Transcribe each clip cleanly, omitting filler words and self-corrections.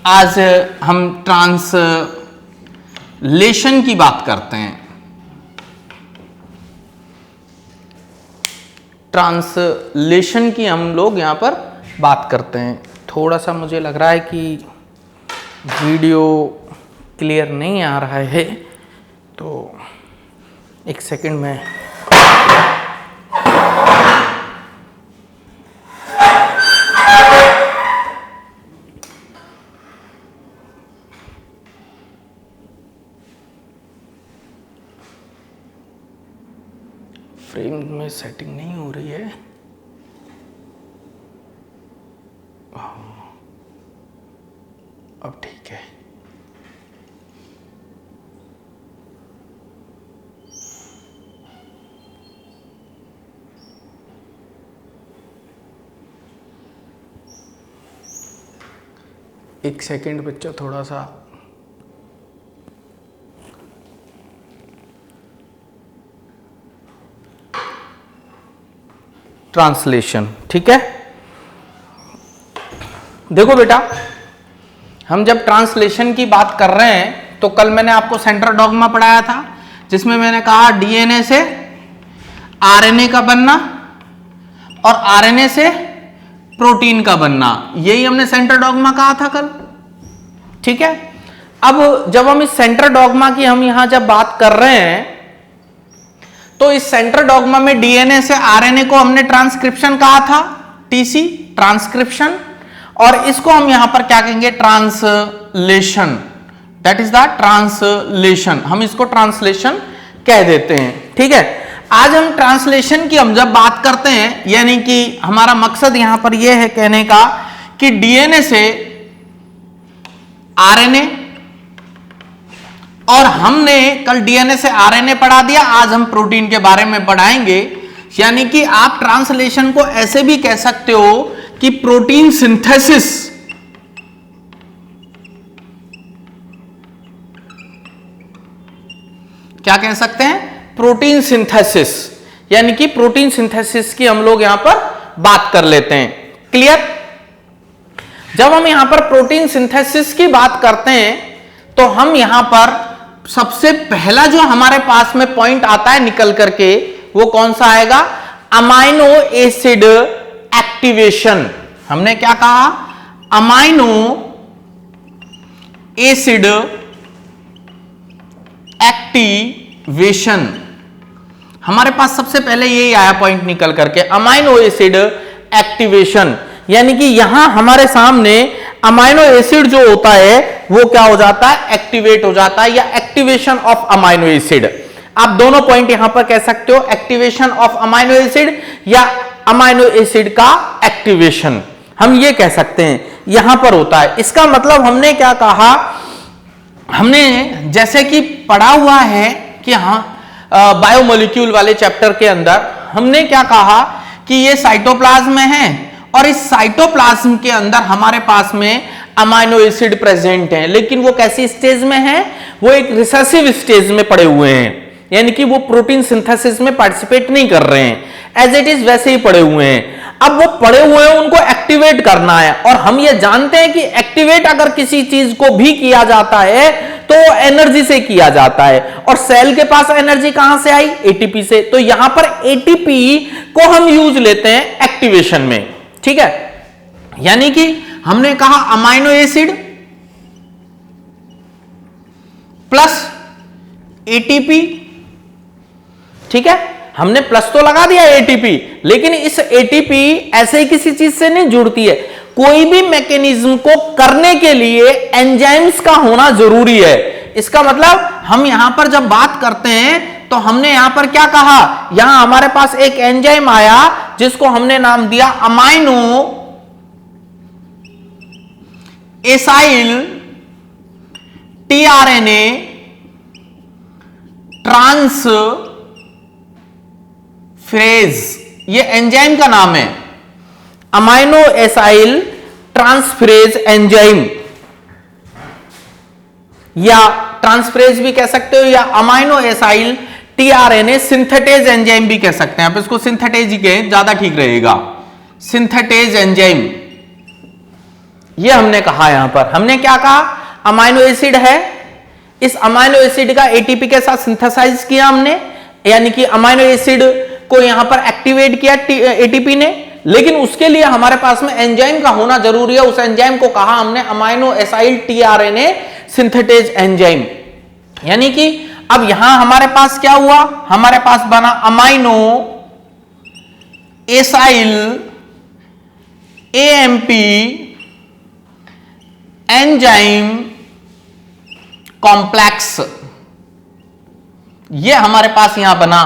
आज हम ट्रांसलेशन की बात करते हैं। ट्रांसलेशन की हम लोग यहां पर बात करते हैं। थोड़ा सा मुझे लग रहा है कि वीडियो क्लियर नहीं आ रहा है, तो एक सेकंड में फ्रेम में सेटिंग नहीं हो रही है। अब ठीक है। एक सेकंड बच्चा, थोड़ा सा ट्रांसलेशन, ठीक है। देखो बेटा, हम जब ट्रांसलेशन की बात कर रहे हैं तो कल मैंने आपको सेंट्रल डॉग्मा पढ़ाया था, जिसमें मैंने कहा डीएनए से आरएनए का बनना और आरएनए से प्रोटीन का बनना, यही हमने सेंट्रल डॉग्मा कहा था कल, ठीक है। अब जब हम इस सेंट्रल डॉग्मा की हम यहां जब बात कर रहे हैं तो इस सेंट्रल डॉग्मा में डीएनए से आरएनए को हमने ट्रांसक्रिप्शन कहा था, टीसी ट्रांसक्रिप्शन, और इसको हम यहां पर क्या कहेंगे, translation. That is the translation, हम इसको ट्रांसलेशन कह देते हैं, ठीक है। आज हम ट्रांसलेशन की हम जब बात करते हैं, यानी कि हमारा मकसद यहां पर यह है कहने का कि डीएनए से आरएनए, और हमने कल डीएनए से आरएनए पढ़ा दिया, आज हम प्रोटीन के बारे में पढ़ाएंगे। यानी कि आप ट्रांसलेशन को ऐसे भी कह सकते हो कि प्रोटीन सिंथेसिस, क्या कह सकते हैं, प्रोटीन सिंथेसिस, यानी कि प्रोटीन सिंथेसिस की हम लोग यहां पर बात कर लेते हैं। क्लियर? जब हम यहां पर प्रोटीन सिंथेसिस की बात करते हैं तो हम यहां पर सबसे पहला जो हमारे पास में पॉइंट आता है निकल करके, वो कौन सा आएगा, अमाइनो एसिड एक्टिवेशन। हमने क्या कहा, अमाइनो एसिड एक्टिवेशन। हमारे पास सबसे पहले यही आया पॉइंट निकल करके, अमाइनो एसिड एक्टिवेशन, यानी कि यहां हमारे सामने अमाइनो एसिड जो होता है वो क्या हो जाता है, एक्टिवेट हो जाता है, या एक्टिवेशन ऑफ अमाइनो एसिड। आप दोनों पॉइंट यहां पर कह सकते हो, एक्टिवेशन ऑफ अमाइनो एसिड या अमाइनो एसिड का एक्टिवेशन, हम ये कह सकते हैं यहां पर होता है। इसका मतलब हमने क्या कहा, हमने जैसे कि पढ़ा हुआ है कि हाँ बायोमोलिक्यूल वाले चैप्टर के अंदर हमने क्या कहा कि ये साइटोप्लाज्म में है, और इस साइटोप्लाज्म के अंदर हमारे पास में अमाइनो एसिड प्रेजेंट हैं, लेकिन वो कैसी स्टेज में है, वो एक रिसेसिव स्टेज में पड़े हुए हैं, यानी कि वो प्रोटीन सिंथेसिस में पार्टिसिपेट नहीं कर रहे हैं, एज इट इज वैसे ही पड़े हुए हैं। अब वो पड़े हुए हैं, उनको एक्टिवेट करना है, और हम ये जानते हैं कि एक्टिवेट अगर किसी चीज को भी किया जाता है तो एनर्जी से किया जाता है, और सेल के पास एनर्जी कहां से आई, एटीपी से। तो यहां पर एटीपी को हम यूज लेते हैं एक्टिवेशन में, ठीक है। यानी कि हमने कहा अमाइनो एसिड प्लस एटीपी, ठीक है, हमने प्लस तो लगा दिया एटीपी, लेकिन इस एटीपी ऐसे ही किसी चीज से नहीं जुड़ती है, कोई भी मैकेनिज्म को करने के लिए एंजाइम्स का होना जरूरी है। इसका मतलब हम यहां पर जब बात करते हैं तो हमने यहां पर क्या कहा, यहां हमारे पास एक एंजाइम आया जिसको हमने नाम दिया अमाइनो एसाइल टीआरएनए ट्रांसफरेज, ये एंजाइम का नाम है, अमाइनो एसाइल ट्रांसफरेज एंजाइम, या ट्रांसफरेज भी कह सकते हो, या amino acyl tRNA synthetase enzyme भी कह सकते हैं। आप इसको सिंथेटेज ही कहें, ज्यादा ठीक रहेगा, सिंथेटेज एंजाइम, ये हमने कहा यहां पर, हमने क्या कहा, अमाइनो एसिड है, इस अमाइनो एसिड का एटीपी के साथ सिंथेसाइज किया हमने, यानी कि अमाइनो एसिड को यहां पर एक्टिवेट किया एटीपी ने, लेकिन उसके लिए हमारे पास में एंजाइम का होना जरूरी है। उस एंजाइम को कहा हमने amino acyl tRNA synthetase enzyme. यानी कि अब यहां हमारे पास क्या हुआ, हमारे पास बना amino acyl AMP enzyme complex. ये हमारे पास यहां बना,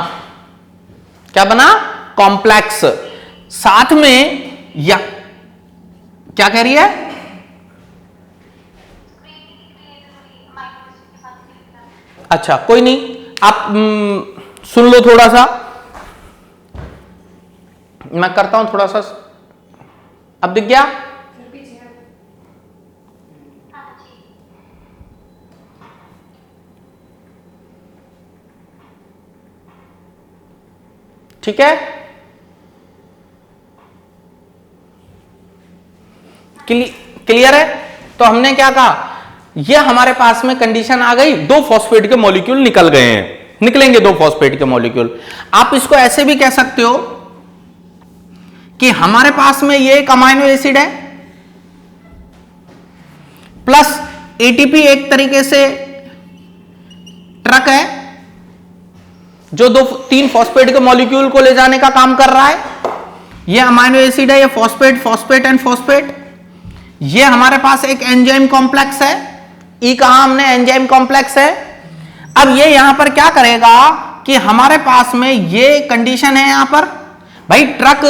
क्या बना, कॉम्प्लेक्स। साथ में या क्या कह रही है, अच्छा कोई नहीं, आप सुन लो थोड़ा सा, मैं करता हूं थोड़ा सा, अब दिख गया। ठीक है, क्लियर है। तो हमने क्या कहा, ये हमारे पास में कंडीशन आ गई, दो फॉस्फेट के मॉलिक्यूल निकल गए हैं, निकलेंगे दो फॉस्फेट के मॉलिक्यूल। आप इसको ऐसे भी कह सकते हो कि हमारे पास में ये एक अमाइनो एसिड है प्लस एटीपी एक तरीके से ट्रक है जो तीन फॉस्फेट के मॉलिक्यूल को ले जाने का काम कर रहा है। ये अमाइनो एसिड है, ये फॉस्फेट, फॉस्फेट एंड फॉस्फेट। ये हमारे पास एक एंजाइम कॉम्प्लेक्स है, ई कहा हमने, एंजाइम कॉम्प्लेक्स है। अब ये यहां पर क्या करेगा कि हमारे पास में ये कंडीशन है यहां पर, भाई ट्रक,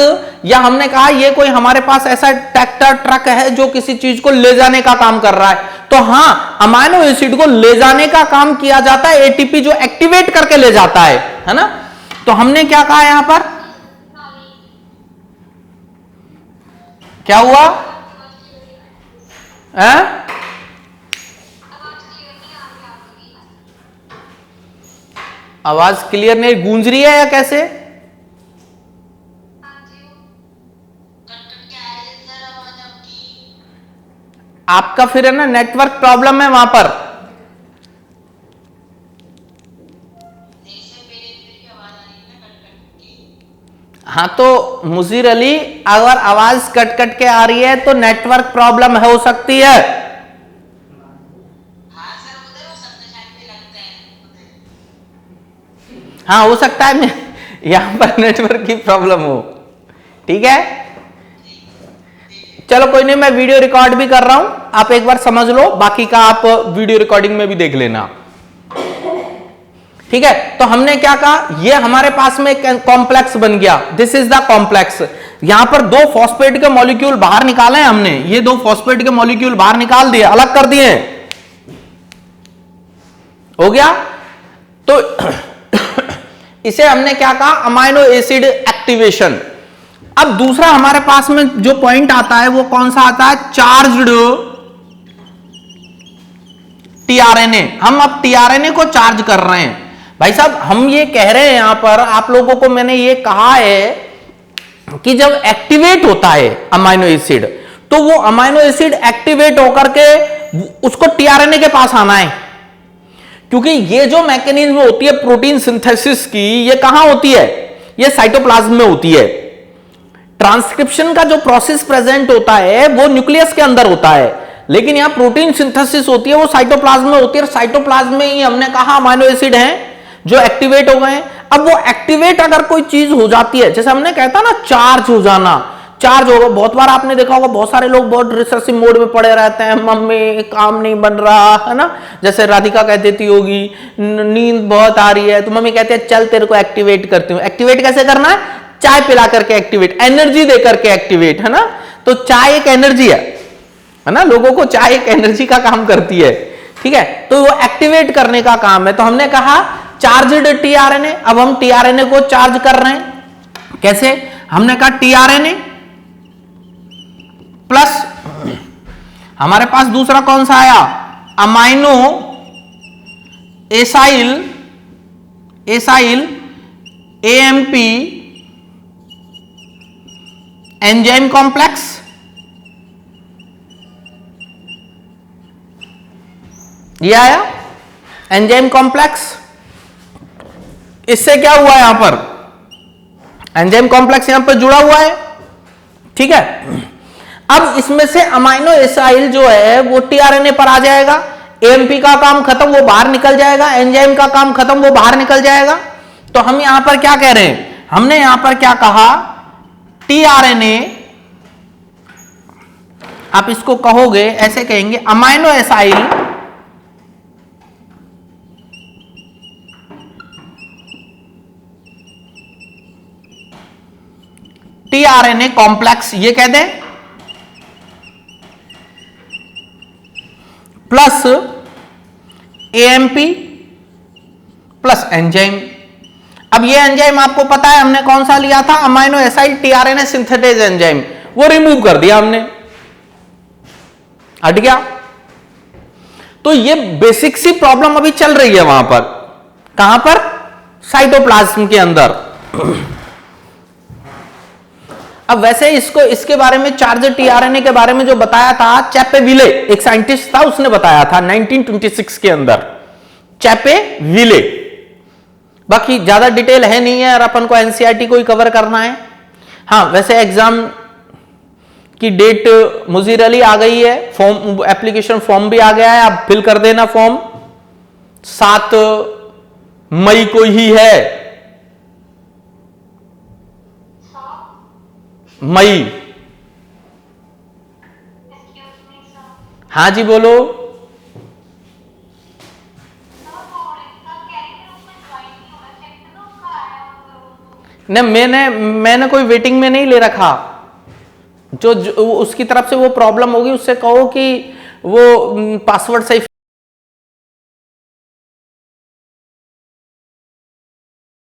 या हमने कहा ये कोई हमारे पास ऐसा ट्रैक्टर ट्रक है जो किसी चीज को ले जाने का काम कर रहा है। तो हां, अमाइनो एसिड को ले जाने का काम किया जाता है एटीपी, जो एक्टिवेट करके ले जाता है ना। तो हमने क्या कहा यहां पर, क्या हुआ, आवाज क्लियर नहीं, गूंज रही है या कैसे? आपका फिर है ना नेटवर्क प्रॉब्लम है वहां पर। हाँ तो मुजीर अली, अगर आवाज कट कट के आ रही है तो नेटवर्क प्रॉब्लम हो सकती है। हाँ हो सकता है यहां पर नेटवर्क की प्रॉब्लम हो, ठीक है। चलो कोई नहीं, मैं वीडियो रिकॉर्ड भी कर रहा हूं, आप एक बार समझ लो, बाकी का आप वीडियो रिकॉर्डिंग में भी देख लेना, ठीक है। तो हमने क्या कहा, ये हमारे पास में कॉम्प्लेक्स बन गया, दिस इज द कॉम्प्लेक्स। यहां पर दो फॉस्फेट के मॉलिक्यूल बाहर निकाले हैं हमने, ये दो फॉस्फेट के मॉलिक्यूल बाहर निकाल दिए, अलग कर दिए, हो गया। तो इसे हमने क्या कहा, अमाइनो एसिड एक्टिवेशन। अब दूसरा हमारे पास में जो पॉइंट आता है वो कौन सा आता है, चार्ज्ड टीआरएनए। हम अब टीआरएनए को चार्ज कर रहे हैं। भाई साहब हम ये कह रहे हैं यहां पर आप लोगों को, मैंने ये कहा है कि जब एक्टिवेट होता है अमाइनो एसिड, तो वो अमाइनो एसिड एक्टिवेट होकर के उसको टीआरएनए के पास आना है, क्योंकि ये जो मैकेनिज्म होती है प्रोटीन सिंथेसिस की, ये कहां होती है, ये साइटोप्लाज्म में होती है। ट्रांसक्रिप्शन का जो प्रोसेस प्रेजेंट होता है वो न्यूक्लियस के अंदर होता है, लेकिन यहां प्रोटीन सिंथेसिस होती है वो साइटोप्लाज्म में होती है। साइटोप्लाज्म में ही हमने कहा अमाइनो एसिड हैं जो एक्टिवेट हो गए। अब वो एक्टिवेट अगर कोई चीज हो जाती है, जैसे हमने कहता ना चार्ज हो जाना, चार्ज होगा, बहुत बार आपने देखा होगा, बहुत सारे लोग बहुत रिसर्चिव मोड में पड़े रहते हैं, मम्मी काम नहीं बन रहा है ना, जैसे राधिका कह देती होगी नींद बहुत आ रही है, तो मम्मी कहते हैं चल तेरे को एक्टिवेट करती हूँ। एक्टिवेट कैसे करना है, चाय पिला करके एक्टिवेट, एनर्जी दे करके एक्टिवेट, है ना। तो चाय एक एनर्जी है ना, लोगों को चाय एक एनर्जी का काम करती है, ठीक है। तो वो एक्टिवेट करने का काम है। तो हमने कहा चार्ज्ड टीआरएनए, अब हम टीआरएनए को चार्ज कर रहे हैं, कैसे, हमने कहा टीआरएनए प्लस हमारे पास दूसरा कौन सा आया, amino acyl AMP enzyme complex, ये आया एंजाइम कॉम्प्लेक्स। इससे क्या हुआ यहां पर, एंजाइम कॉम्प्लेक्स यहां पर जुड़ा हुआ है, ठीक है। अब इसमें से अमाइनो एसाइल जो है वो टीआरएनए पर आ जाएगा, एएमपी का काम खत्म, वो बाहर निकल जाएगा, एंजाइम का काम खत्म, वो बाहर निकल जाएगा। तो हम यहां पर क्या कह रहे हैं, हमने यहां पर क्या कहा, टीआरएनए, आप इसको कहोगे ऐसे कहेंगे, अमाइनो एसाइल टीआरएनए कॉम्प्लेक्स, ये कह दें, प्लस एएमपी प्लस एंजाइम। अब ये एंजाइम आपको पता है हमने कौन सा लिया था, amino acyl tRNA synthetase enzyme, वो रिमूव कर दिया हमने, हट गया। तो ये बेसिक सी प्रॉब्लम अभी चल रही है वहां पर, कहां पर, साइटोप्लाज्म के अंदर। अब वैसे इसको, इसके बारे में चार्ज टीआरएनए के बारे में जो बताया था चैपेविले, एक साइंटिस्ट था, उसने बताया था 1926 के अंदर, चैपेविले। बाकी ज्यादा डिटेल है नहीं है और अपन को एनसीईआरटी को ही कवर करना है। हाँ, वैसे एग्जाम की डेट मुजीरली आ गई है, फॉर्म, एप्लीकेशन फॉर्म भी आ गया है, आप फिल कर देना फॉर्म, 7 मई को ही है, मई। हाँ जी बोलो। नहीं, मैंने कोई वेटिंग में नहीं ले रखा, जो उसकी तरफ से वो प्रॉब्लम होगी उससे कहो कि वो पासवर्ड सही